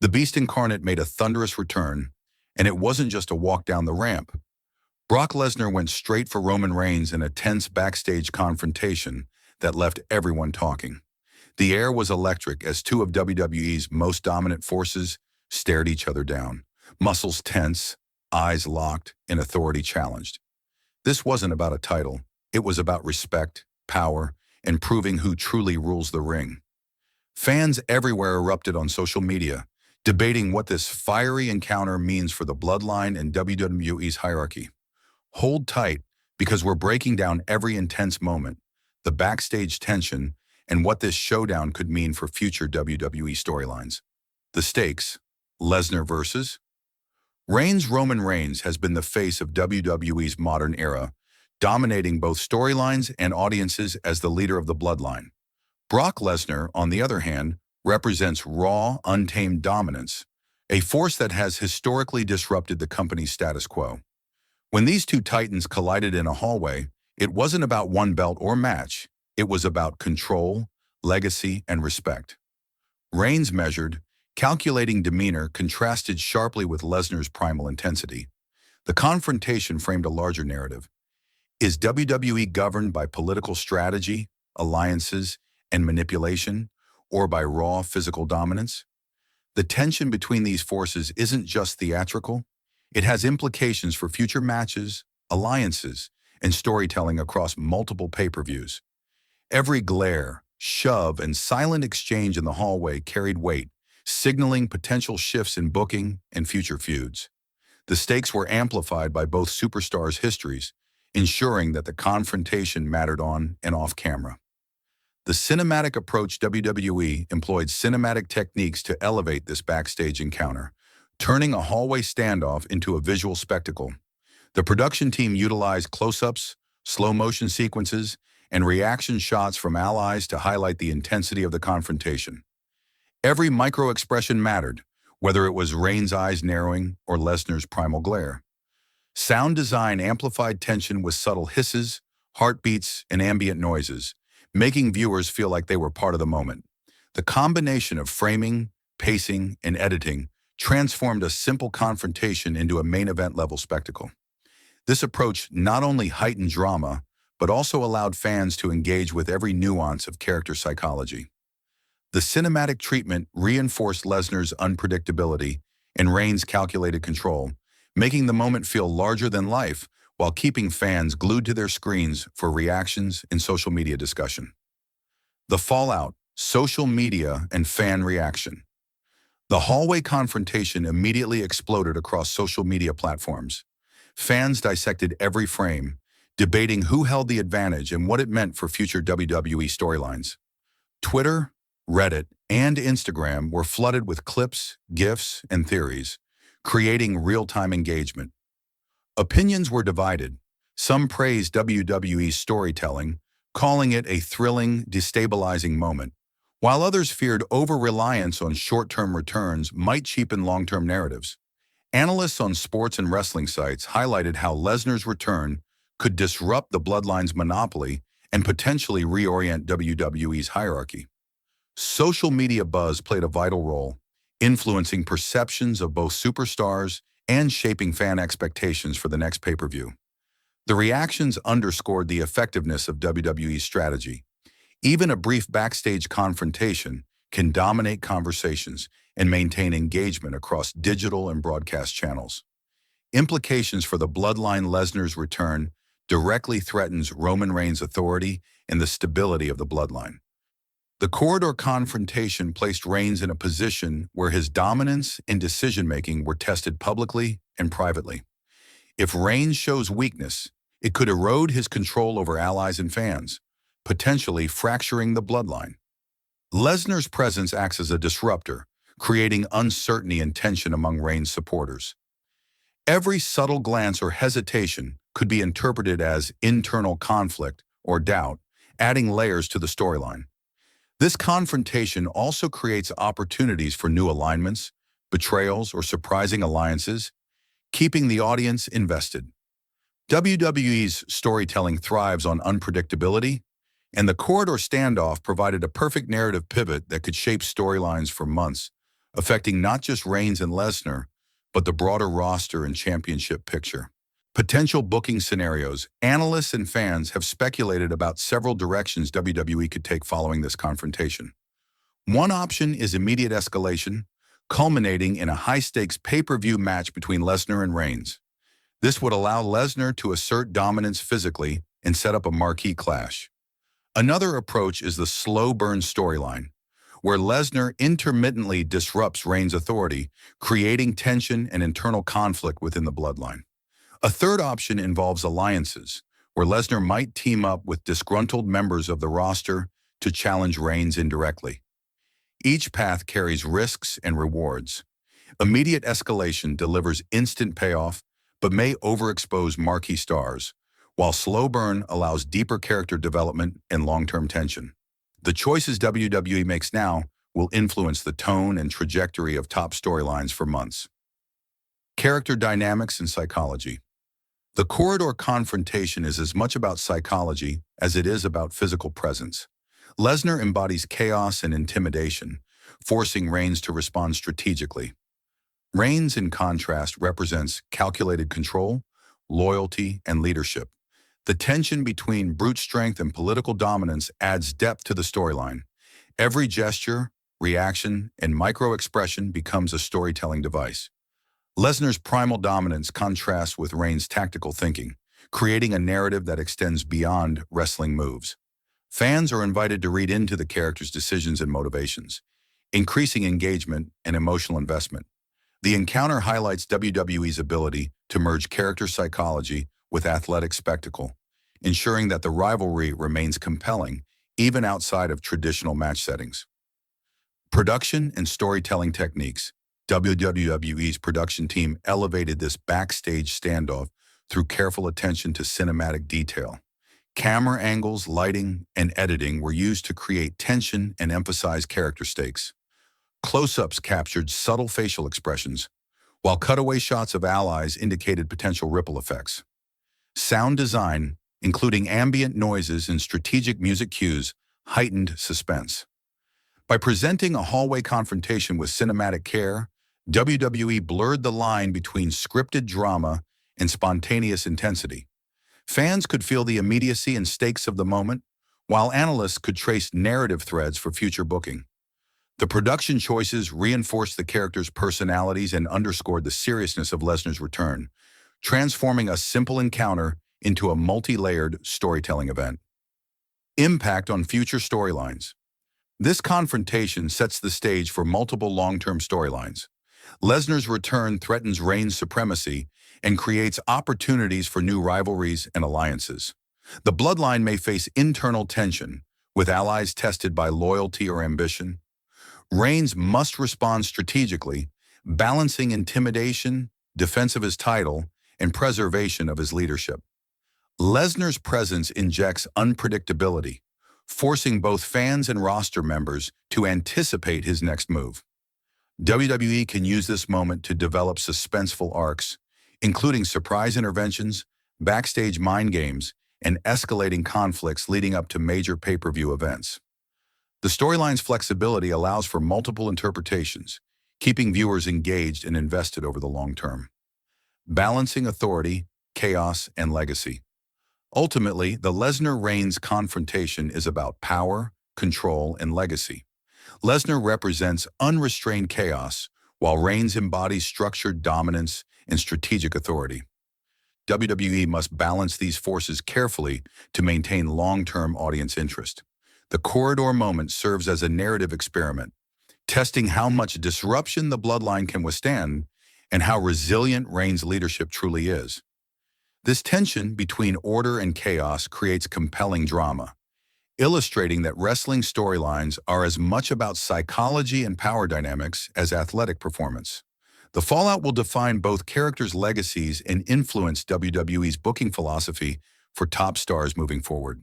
The Beast Incarnate made a thunderous return, and it wasn't just a walk down the ramp. Brock Lesnar went straight for Roman Reigns in a tense backstage confrontation that left everyone talking. The air was electric as two of WWE's most dominant forces stared each other down, muscles tense, eyes locked, and authority challenged. This wasn't about a title. It was about respect, power, and proving who truly rules the ring. Fans everywhere erupted on social media, debating what this fiery encounter means for the bloodline and WWE's hierarchy. Hold tight, because we're breaking down every intense moment, the backstage tension, and what this showdown could mean for future WWE storylines. The stakes: Lesnar versus Roman Reigns has been the face of WWE's modern era, dominating both storylines and audiences as the leader of the bloodline. Brock Lesnar, on the other hand, represents raw, untamed dominance, a force that has historically disrupted the company's status quo. When these two titans collided in a hallway, it wasn't about one belt or match. It was about control, legacy, and respect. Reigns' measured, calculating demeanor contrasted sharply with Lesnar's primal intensity. The confrontation framed a larger narrative. Is WWE governed by political strategy, alliances, and manipulation, or by raw physical dominance? The tension between these forces isn't just theatrical. It has implications for future matches, alliances, and storytelling across multiple pay-per-views. Every glare, shove, and silent exchange in the hallway carried weight, signaling potential shifts in booking and future feuds. The stakes were amplified by both superstars' histories, ensuring that the confrontation mattered on and off camera. The cinematic approach: WWE employed cinematic techniques to elevate this backstage encounter, turning a hallway standoff into a visual spectacle. The production team utilized close-ups, slow-motion sequences, and reaction shots from allies to highlight the intensity of the confrontation. Every micro-expression mattered, whether it was Reigns' eyes narrowing or Lesnar's primal glare. Sound design amplified tension with subtle hisses, heartbeats, and ambient noises, making viewers feel like they were part of the moment. The combination of framing, pacing, and editing transformed a simple confrontation into a main event-level spectacle. This approach not only heightened drama, but also allowed fans to engage with every nuance of character psychology. The cinematic treatment reinforced Lesnar's unpredictability and Reigns' calculated control, making the moment feel larger than life while keeping fans glued to their screens for reactions and social media discussion. The fallout: social media and fan reaction. The hallway confrontation immediately exploded across social media platforms. Fans dissected every frame, debating who held the advantage and what it meant for future WWE storylines. Twitter, Reddit, and Instagram were flooded with clips, GIFs, and theories, creating real-time engagement. Opinions were divided. Some praised WWE's storytelling, calling it a thrilling, destabilizing moment, while others feared over-reliance on short-term returns might cheapen long-term narratives. Analysts on sports and wrestling sites highlighted how Lesnar's return could disrupt the bloodline's monopoly and potentially reorient WWE's hierarchy. Social media buzz played a vital role, influencing perceptions of both superstars and shaping fan expectations for the next pay-per-view. The reactions underscored the effectiveness of WWE's strategy. Even a brief backstage confrontation can dominate conversations and maintain engagement across digital and broadcast channels. Implications for the bloodline: Lesnar's return directly threatens Roman Reigns' authority and the stability of the bloodline. The corridor confrontation placed Reigns in a position where his dominance and decision-making were tested publicly and privately. If Reigns shows weakness, it could erode his control over allies and fans, potentially fracturing the bloodline. Lesnar's presence acts as a disruptor, creating uncertainty and tension among Reigns' supporters. Every subtle glance or hesitation could be interpreted as internal conflict or doubt, adding layers to the storyline. This confrontation also creates opportunities for new alignments, betrayals, or surprising alliances, keeping the audience invested. WWE's storytelling thrives on unpredictability, and the corridor standoff provided a perfect narrative pivot that could shape storylines for months. affecting not just Reigns and Lesnar, but the broader roster and championship picture. Potential booking scenarios. Analysts and fans have speculated about several directions WWE could take following this confrontation. One option is immediate escalation, culminating in a high-stakes pay-per-view match between Lesnar and Reigns. This would allow Lesnar to assert dominance physically and set up a marquee clash. Another approach is the slow burn storyline, where Lesnar intermittently disrupts Reigns' authority, creating tension and internal conflict within the bloodline. A third option involves alliances, where Lesnar might team up with disgruntled members of the roster to challenge Reigns indirectly. Each path carries risks and rewards. Immediate escalation delivers instant payoff, but may overexpose marquee stars, while slow burn allows deeper character development and long-term tension. The choices WWE makes now will influence the tone and trajectory of top storylines for months. Character dynamics and psychology. The corridor confrontation is as much about psychology as it is about physical presence. Lesnar embodies chaos and intimidation, forcing Reigns to respond strategically. Reigns, in contrast, represents calculated control, loyalty, and leadership. The tension between brute strength and political dominance adds depth to the storyline. Every gesture, reaction, and micro-expression becomes a storytelling device. Lesnar's primal dominance contrasts with Reigns' tactical thinking, creating a narrative that extends beyond wrestling moves. Fans are invited to read into the character's decisions and motivations, increasing engagement and emotional investment. The encounter highlights WWE's ability to merge character psychology with athletic spectacle, ensuring that the rivalry remains compelling even outside of traditional match settings. Production and storytelling techniques. WWE's production team elevated this backstage standoff through careful attention to cinematic detail. Camera angles, lighting, and editing were used to create tension and emphasize character stakes. Close-ups captured subtle facial expressions, while cutaway shots of allies indicated potential ripple effects. Sound design, including ambient noises and strategic music cues, heightened suspense. By presenting a hallway confrontation with cinematic care, WWE blurred the line between scripted drama and spontaneous intensity. Fans could feel the immediacy and stakes of the moment, while analysts could trace narrative threads for future booking. The production choices reinforced the characters' personalities and underscored the seriousness of Lesnar's return, transforming a simple encounter into a multi-layered storytelling event. Impact on future storylines. This confrontation sets the stage for multiple long-term storylines. Lesnar's return threatens Reigns' supremacy and creates opportunities for new rivalries and alliances. The bloodline may face internal tension, with allies tested by loyalty or ambition. Reigns must respond strategically, balancing intimidation, defense of his title, and preservation of his leadership. Lesnar's presence injects unpredictability, forcing both fans and roster members to anticipate his next move. WWE can use this moment to develop suspenseful arcs, including surprise interventions, backstage mind games, and escalating conflicts leading up to major pay-per-view events. The storyline's flexibility allows for multiple interpretations, keeping viewers engaged and invested over the long term. Balancing authority, chaos, and legacy. Ultimately, the Lesnar-Reigns confrontation is about power, control, and legacy. Lesnar represents unrestrained chaos, while Reigns embodies structured dominance and strategic authority. WWE must balance these forces carefully to maintain long-term audience interest. The corridor moment serves as a narrative experiment, testing how much disruption the bloodline can withstand and how resilient Reigns' leadership truly is. This tension between order and chaos creates compelling drama, illustrating that wrestling storylines are as much about psychology and power dynamics as athletic performance. The fallout will define both characters' legacies and influence WWE's booking philosophy for top stars moving forward.